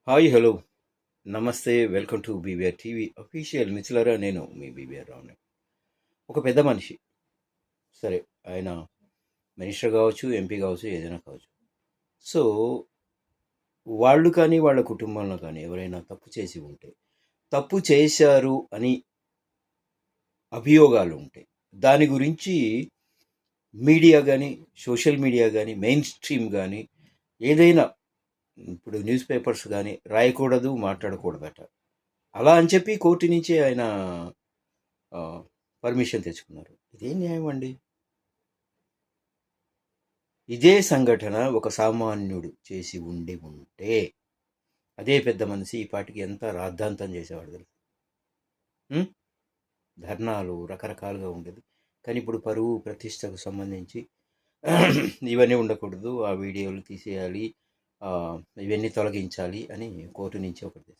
Hi hello నమస్తే welcome to BVR TV official మిత్రులరా. నేను మీ బీవీఆర్ రావుని. ఒక పెద్ద మనిషి, సరే, ఆయన మినిస్టర్ కావచ్చు, ఎంపీ కావచ్చు, ఏదైనా కావచ్చు. సో వాళ్ళు కానీ వాళ్ళ కుటుంబంలో కానీ ఎవరైనా తప్పు చేసి ఉంటే, తప్పు చేశారు అని అభియోగాలు ఉంటే, దాని గురించి మీడియా కానీ, సోషల్ మీడియా కానీ, మెయిన్ స్ట్రీమ్ కానీ, ఏదైనా ఇప్పుడు న్యూస్ పేపర్స్ కానీ రాయకూడదు, మాట్లాడకూడదట. అలా అని చెప్పి కోర్టు నుంచి ఆయన పర్మిషన్ తెచ్చుకున్నారు. ఇదేం న్యాయం అండి? ఇదే సంఘటన ఒక సామాన్యుడు చేసి ఉంటే అదే పెద్ద మనిషి ఈ పాటికి ఎంత రాద్ధాంతం చేసేవాడు తెలుసు. ధర్నాలు రకరకాలుగా ఉండేది. కానీ ఇప్పుడు పరువు ప్రతిష్టకు సంబంధించి ఇవన్నీ ఉండకూడదు, ఆ వీడియోలు తీసేయాలి, ఇవన్నీ తొలగించాలి అని కోర్టు నుంచి ఒకటి.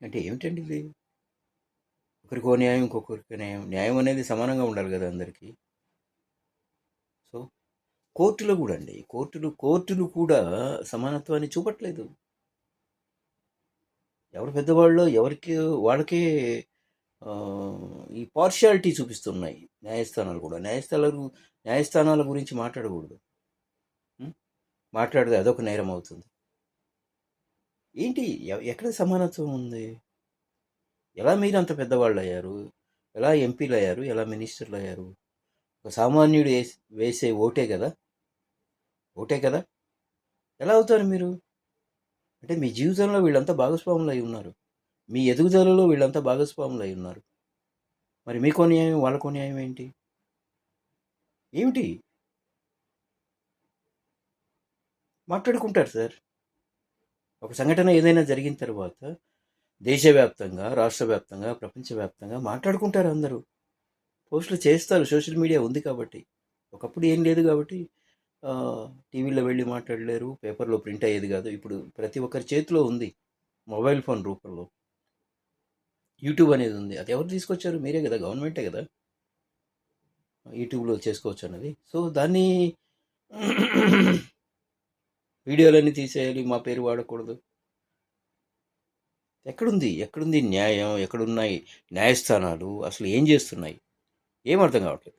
అంటే ఏమిటండి ఇది? ఒకరికో న్యాయం, ఇంకొకరికి న్యాయం. న్యాయం అనేది సమానంగా ఉండాలి కదా అందరికీ. సో కోర్టులో కూడా అండి, కోర్టులు కూడా సమానత్వాన్ని చూపట్లేదు. ఎవరు పెద్దవాళ్ళు ఎవరికి వాళ్ళకే ఈ పార్షియాలిటీ చూపిస్తున్నాయి న్యాయస్థానాలు కూడా. న్యాయస్థానాల గురించి మాట్లాడకూడదు. మాట్లాడితే అదొక నేరం అవుతుంది. ఏంటి, ఎక్కడ సమానత్వం ఉంది? ఎలా మీరు అంత పెద్దవాళ్ళు అయ్యారు? ఎలా ఎంపీలు అయ్యారు? ఎలా మినిస్టర్లు అయ్యారు? ఒక సామాన్యుడు వేసే ఓటే కదా. ఎలా అవుతారు మీరు? అంటే మీ జీవితంలో వీళ్ళంతా భాగస్వాములు అయి ఉన్నారు, మీ ఎదుగుదలలో వీళ్ళంతా భాగస్వాములు అయి ఉన్నారు. మరి మీకో న్యాయం, వాళ్ళకో న్యాయం ఏంటి? ఏమిటి మాట్లాడుకుంటారు సార్? ఒక సంఘటన ఏదైనా జరిగిన తర్వాత దేశవ్యాప్తంగా, రాష్ట్ర వ్యాప్తంగా, ప్రపంచవ్యాప్తంగా మాట్లాడుకుంటారు అందరూ. పోస్టులు చేస్తారు, సోషల్ మీడియా ఉంది కాబట్టి. ఒకప్పుడు ఏం లేదు కాబట్టి టీవీలో వెళ్ళి మాట్లాడలేరు, పేపర్లో ప్రింట్ అయ్యేది కాదు. ఇప్పుడు ప్రతి ఒక్కరి చేతిలో ఉంది, మొబైల్ ఫోన్ రూపంలో. యూట్యూబ్ అనేది ఉంది. అది ఎవరు తీసుకొచ్చారు? మీరే కదా, గవర్నమెంటే కదా యూట్యూబ్లో చేసుకోవచ్చు అన్నది. సో దాన్ని వీడియోలన్నీ తీసేయాలి, మా పేరు వాడకూడదు. ఎక్కడుంది న్యాయం? ఎక్కడున్నాయి న్యాయస్థానాలు? అసలు ఏం చేస్తున్నాయి? ఏం అర్థం కావట్లేదు.